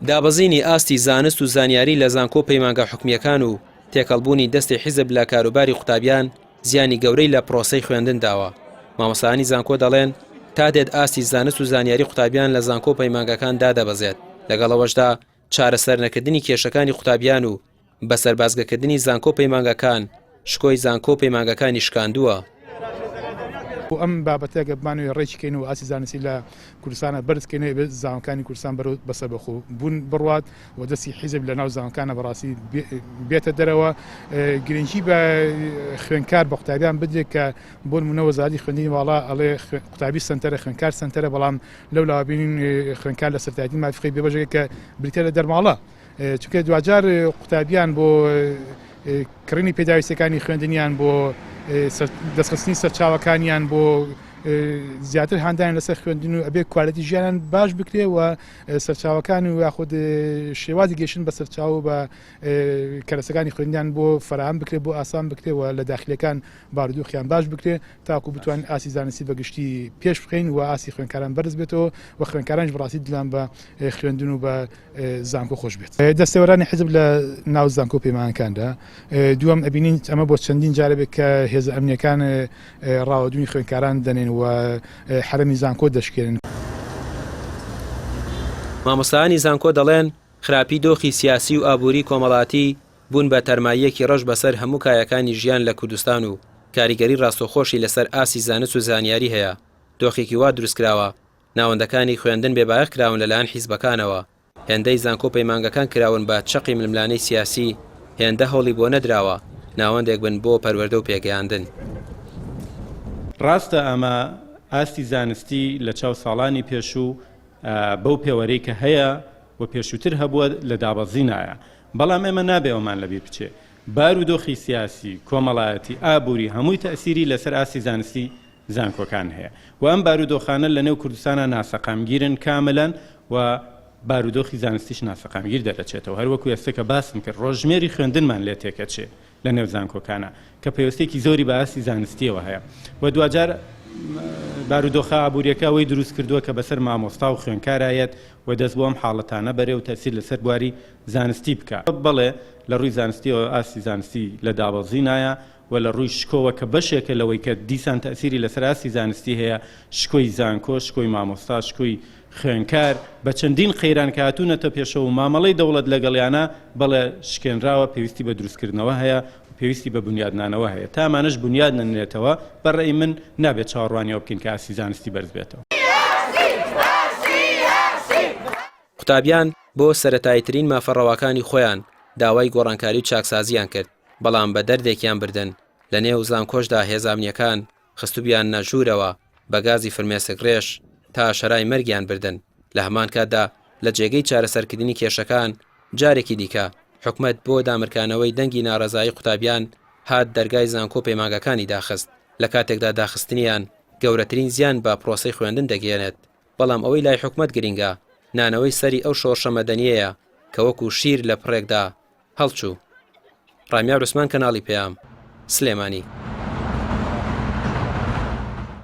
دابەزینی ئاستی زانست و زانیاری لە زانکۆ پەیمانگە حکومیەکان و تێکەڵبوونی دەستی حیزب لە کاروباری قوتابیان زیانی گەورەی لە پرۆسەی خوێندن داوە. مامۆستایانی زانکۆ دەڵێن تا دێت ئاستی زانست و زانیاری قوتابیان لە زانکۆ پەیمانگەکان دادەبەزێت، لەگەڵەوەشدا چارەسەر نەکردنی کێشەکانی قوتابیان و بەسەربازگەکردنی زانکۆ پەیمانگەکان شکۆی زانکۆ پەیمانگەکانی شکاندووە. بۆ ئەم بابەتە گەبمانوی ڕێکیکەین و ئاسی زانستی لە کوردستانە بەرزکەینەوە بێت زانکانی کوردستان بەسەر بەخۆ بوون بڕوات و دەستی حیزب لە ناو زانکانە بەڕاستی بێتە دەرەوە. گرنگی بە خوێنکار بە قوتابیان بدرێت کە بۆ نمونە وەزارەتی خوێندنی واڵا ئەڵێ قوتابی سنتەرە خوێنکار سنتەرە، بەڵام لەولاوە بینین خوێنکار لە سەرتاییتی مافقەی بێبەژێک کە بریتە لە دەرماڵە، چونکە دوجار قوتابیان بۆ کڕینی پێداویستەکانی خوێندنیان بۆ دەستخستنی سەرچاوەکانیان بۆ زیاتر هاندان لەسەر خوێندن و ئەبێ کوالەتی ژیانیان باش بکرێ و سەرچاوەکان و یاخود شێوازی گەشتن بە سەرچاو و بە کەرەسەکانی خوێندیان بۆ فراهم بکرێت بۆ ئاسان بکرێ و لە داخلەکان بارودۆخیان باش بکرێ تاکو بتوان ئاسی زانستی بەگشتی پێش بخەین و ئاسی خوێندکاران بەرز بێتەوە و خوێندکارانش بەڕاستی دلان بە خوێندن و بە زانکۆ خۆش بێت. دەستێوەرانی حیزب لە ناو زانکۆ پەیمانگەکاندا دووەم ئەبینین ئەمە بۆ چەندین جارە بێت کە هێز ئەمنیەکان ڕاوەدوونی خوێندکاران دەنێن و حرەمی زانکۆ دەشکێنن. مامۆستایانی زانکۆ دەڵێن خراپی دۆخی سیاسی و ئابووری کۆمەڵاتی بوون بە تەرماییەکی ڕەش بەسەر هەموو کایەکانی ژیان لە کوردستان و کاریگەری ڕاستەوخۆشی لەسەر ئاسی زانست و زانیاری هەیە. دۆخێکی وا دروستکراوە، ناوەندەکانی خوێندن بێبایەخ کراون لەلایەن حیزبەکانەوە، هێندەی زانکۆ پەیمانگەکان کراون بە چەقی ململانەی سیاسی، هێندە هەوڵی بۆ نەدراوە ناوەندێک بن بۆ پەروەردە و پێگەیاندن. ڕاستە ئەمە ئاستی زانستی لە چاو ساڵانی پێشوو بەو پێوەرەی کە هەیە و پێشووتر هەبووە لە دابەزینایە، بەڵام ئێمە نابێ ئەومان لەبیر بچێ. بارودۆخی سیاسی، کۆمەڵایەتی، ئابووری هەمووی تەئسیری لەسەر ئاستی زانستی زانکۆکان هەیە و ئەم بارودۆخانە لە نێو کوردستانە ناسەقامگیرن کاملەن و بارودۆخی زانستیش ناسەقامگیر دەرەچێتەوە. هەروەکو ئێستا کە باسم کرد ڕۆژمێری خوێندنمان لێ تێکەچێ لە نێو زانکۆکانە کە پێویستێکی زۆری بە ئاستی زانستیەوە هەیە و دوجار بارودۆخە ئابووریەکە ئەوەی دروست کردووە کە بەسەر مامۆستا و خوێنکارایەت و دەست بۆ ئەم حاڵەتانە بەرێ و تەسیر لەسەر بواری زانستی بکە. بەڵێ لە ڕووی زانستیەوە ئاستی زانستی لە دابەزینایە و لە ڕووی شکۆوە کە بەشێکە لەوەی کە دیسان تەسیری لەسەر ئاستی زانستی هەیە، شکۆی زانکۆ، شکۆی مامۆستا، شکۆی خوێنکار بە چەندین خەیران کە هاتوونەتە پێشەوە و مامەڵەی دەوڵەت لەگەڵیانە بەڵێ شکێنراوە پێویستی بە دروستکردنەوە هەیە پێویستی بە بنیادنانەوە هەیە. تا ئەمانەش بنیاد نەنێتەوە بەڕێی من نابێت چاوەڕوانیەوە بکەین کە ئاسی زانستی بەرز بێتەوە. قوتابیان بۆ سەرەتاییترین مافەڕەواکانی خۆیان داوای گۆڕانکاری و چاکسازیان کرد، بەڵام بە دەردێکیان بردن. لە نێو زانکۆشدا هێزامنیەکان خستوبیان نەژوورەوە بە گازی فرمێسک ڕێش تا شەرای مەرگیان بردن. لە هەمان کاتدا لە جێگەی چارەسەرکردنی کێشەکان جارێکی دیکە حکومەت بۆ دامرکانەوەی دەنگی ناڕەزایی قوتابیان هات دەرگای زانکۆ پەیمانگەکانی داخست. لە کاتێکدا داخستنیان گەورەترین زیان بە پرۆسەی خوێندن دەگەێنێت، بەڵام ئەوەی لای حکومەت گرنگە نانەوەی سەری ئەو شۆڕشە مەدەنیەیە کە وەکو شیر لە پڕێکدا هەڵچوو. ڕامیار عوسمان، کەناڵی پێام، سلێمانی.